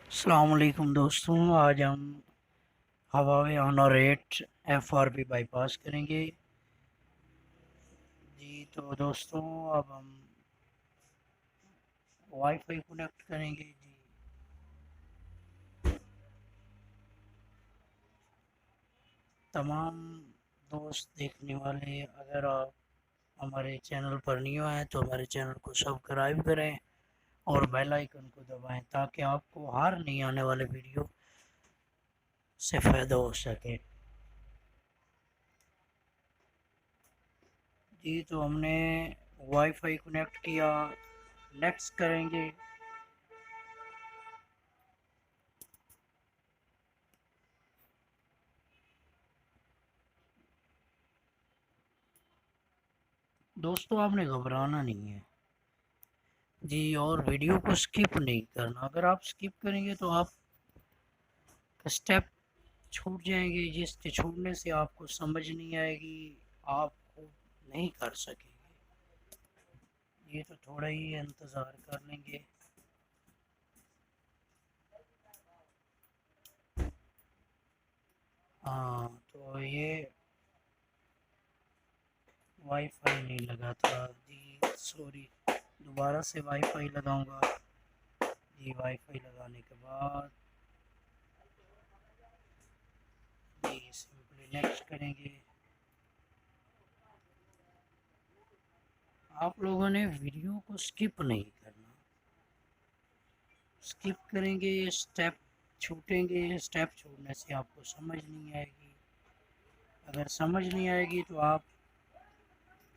अस्सलाम वालेकुम दोस्तों। आज हम हवावे ऑनरेट FRB बाईपास करेंगे जी। तो दोस्तों अब हम वाईफाई कनेक्ट करेंगे जी। तमाम दोस्त देखने वाले, अगर आप हमारे चैनल पर न्यू आए तो हमारे चैनल को सब्सक्राइब करें और बेल आइकन को दबाएं ताकि आपको हर नई आने वाले वीडियो से फ़ायदा हो सके जी। तो हमने वाईफाई कनेक्ट किया, नेक्स्ट करेंगे। दोस्तों आपने घबराना नहीं है जी, और वीडियो को स्किप नहीं करना। अगर आप स्किप करेंगे तो आप स्टेप छूट जाएंगे, जिसके छूटने से आपको समझ नहीं आएगी, आप खुद नहीं कर सकेंगे। ये तो थोड़ा ही इंतज़ार कर लेंगे। हाँ, तो ये वाईफाई नहीं लगा था जी, सॉरी। दोबारा से वाईफाई लगाऊंगा जी। वाईफाई लगाने के बाद जी सिंपली नेक्स्ट करेंगे। आप लोगों ने वीडियो को स्किप नहीं करना। स्किप करेंगे स्टेप छूटेंगे, स्टेप छूटने से आपको समझ नहीं आएगी। अगर समझ नहीं आएगी तो आप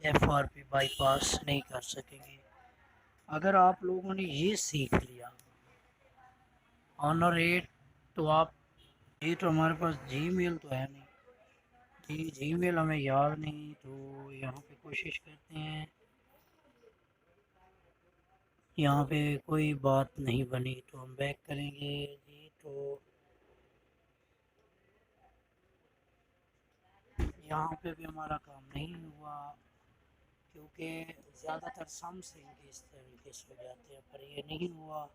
FRB बाईपास नहीं कर सकेंगे। अगर आप लोगों ने ये सीख लिया ऑनर एट, तो आप ये तो हमारे पास जीमेल तो है नहीं जी, जीमेल हमें याद नहीं। तो यहाँ पे कोशिश करते हैं, यहाँ पे कोई बात नहीं बनी तो हम बैक करेंगे जी। तो यहाँ पे भी हमारा काम नहीं हुआ क्योंकि ज़्यादातर सम सिंह इस तरीके से हो जाते हैं, पर ये नहीं हुआ।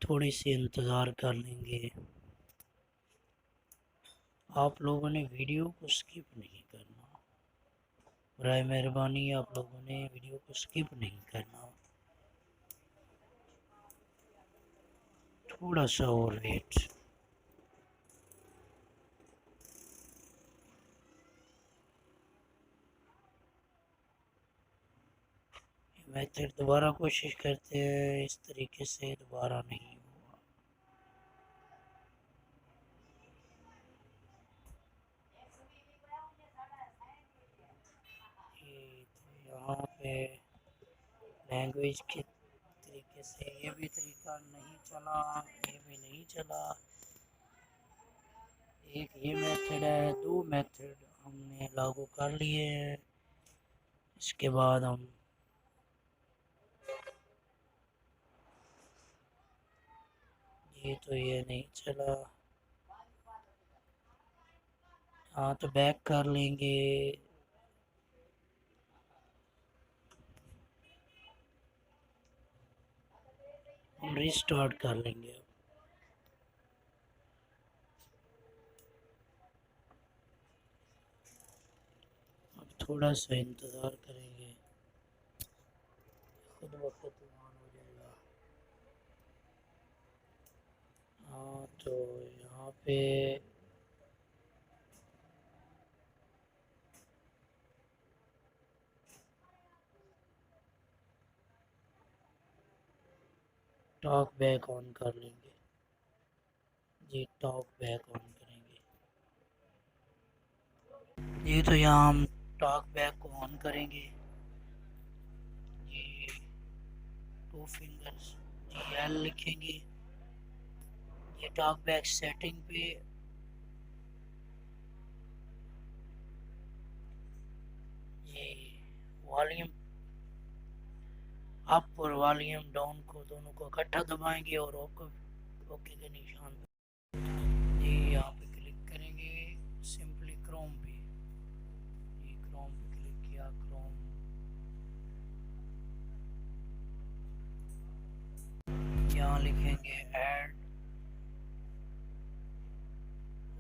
थोड़ी सी इंतज़ार कर लेंगे। आप लोगों ने वीडियो को स्किप नहीं करना, बराए मेहरबानी आप लोगों ने वीडियो को स्किप नहीं करना। थोड़ा सा और वेट। मेथड दोबारा कोशिश करते हैं, इस तरीके से दोबारा नहीं हुआ। ये तो यहाँ पे लैंग्वेज के तरीके से ये भी तरीका नहीं चला, ये भी नहीं चला। एक ये मेथड है, दो मेथड हमने लागू कर लिए हैं। इसके बाद हम ये नहीं चला। हाँ, तो बैक कर लेंगे। हम रिस्टार्ट कर लेंगे। अब थोड़ा सा इंतज़ार करेंगे, खुद ब खुद ऑन हो जाएगा। हाँ, तो यहाँ पे टॉक बैक ऑन कर लेंगे जी। टॉक बैक ऑन करेंगे जी। तो यहाँ हम टॉक बैक को ऑन करेंगे। ये टू फिंगर्स जी एल लिखेंगे। ये टॉक बैक सेटिंग पे ये वॉल्यूम अप और वॉल्यूम डाउन को दोनों को इकट्ठा दबाएंगे और ओके के निशान जी यहाँ पे क्लिक करेंगे। सिंपली क्रोम पे लिखेंगे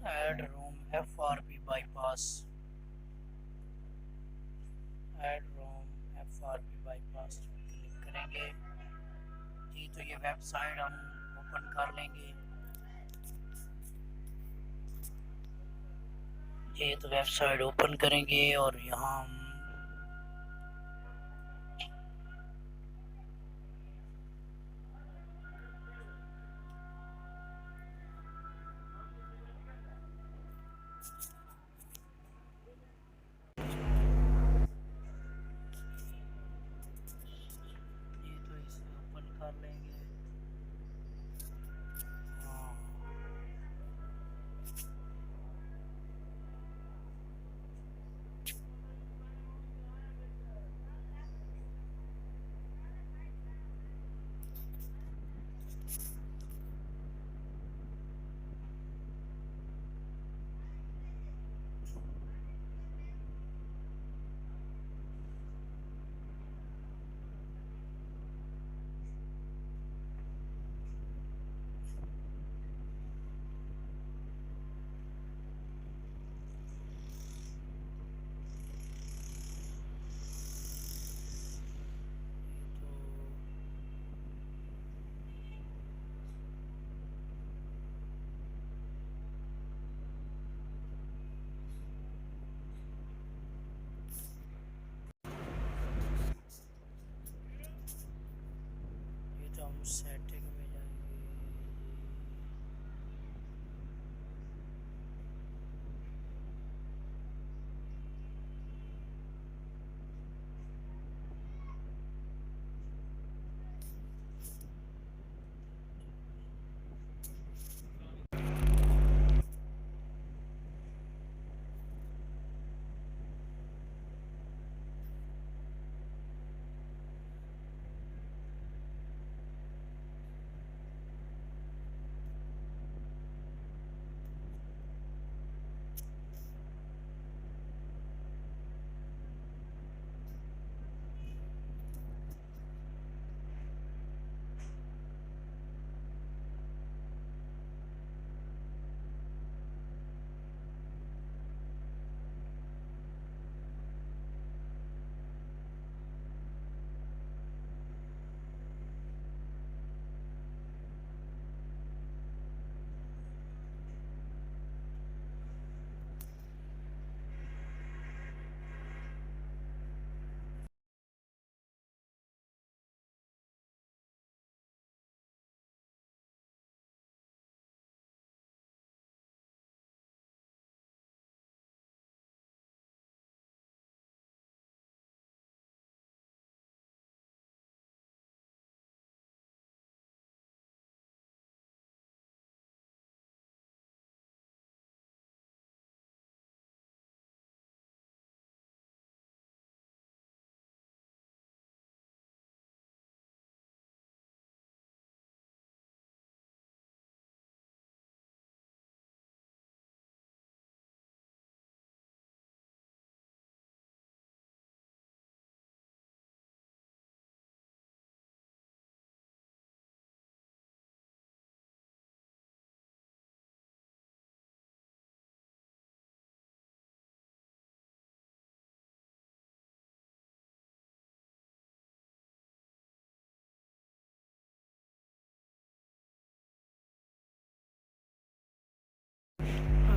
add room FRP bypass, add room FRP bypass click करेंगे जी। तो ये वेबसाइट हम ओपन कर लेंगे। ये तो वेबसाइट ओपन करेंगे और यहाँ हम ये तो इसे ओपन कर लेंगे। हाँ, ये तो ये तो हम सेटिंग में जाएंगे।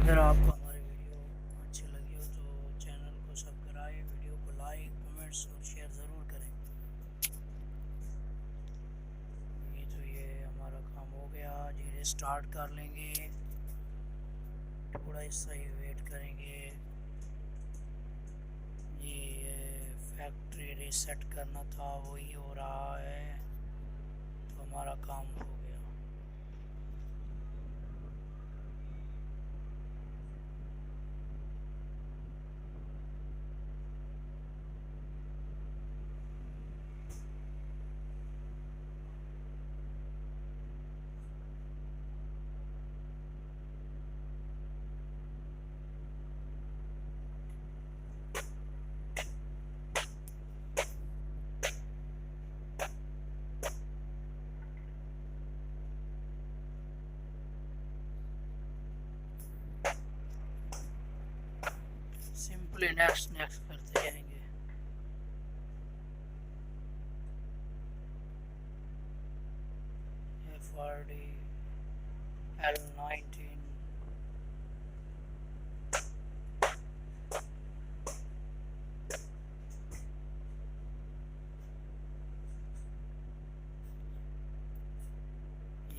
अगर आपको हमारी वीडियो अच्छी लगी हो तो चैनल को सब्सक्राइब, वीडियो को लाइक, कमेंट्स और शेयर ज़रूर करें। ये हमारा काम हो गया जी। रिस्टार्ट कर लेंगे, थोड़ा सा ही वेट करेंगे जी। ये फैक्ट्री रीसेट करना था, वही हो रहा है, तो हमारा काम हो गया। सिंपली नेक्स्ट नेक्स्ट करते जाएंगे। FRD L19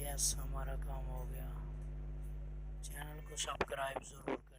यस, हमारा काम हो गया। चैनल को सब्सक्राइब ज़रूर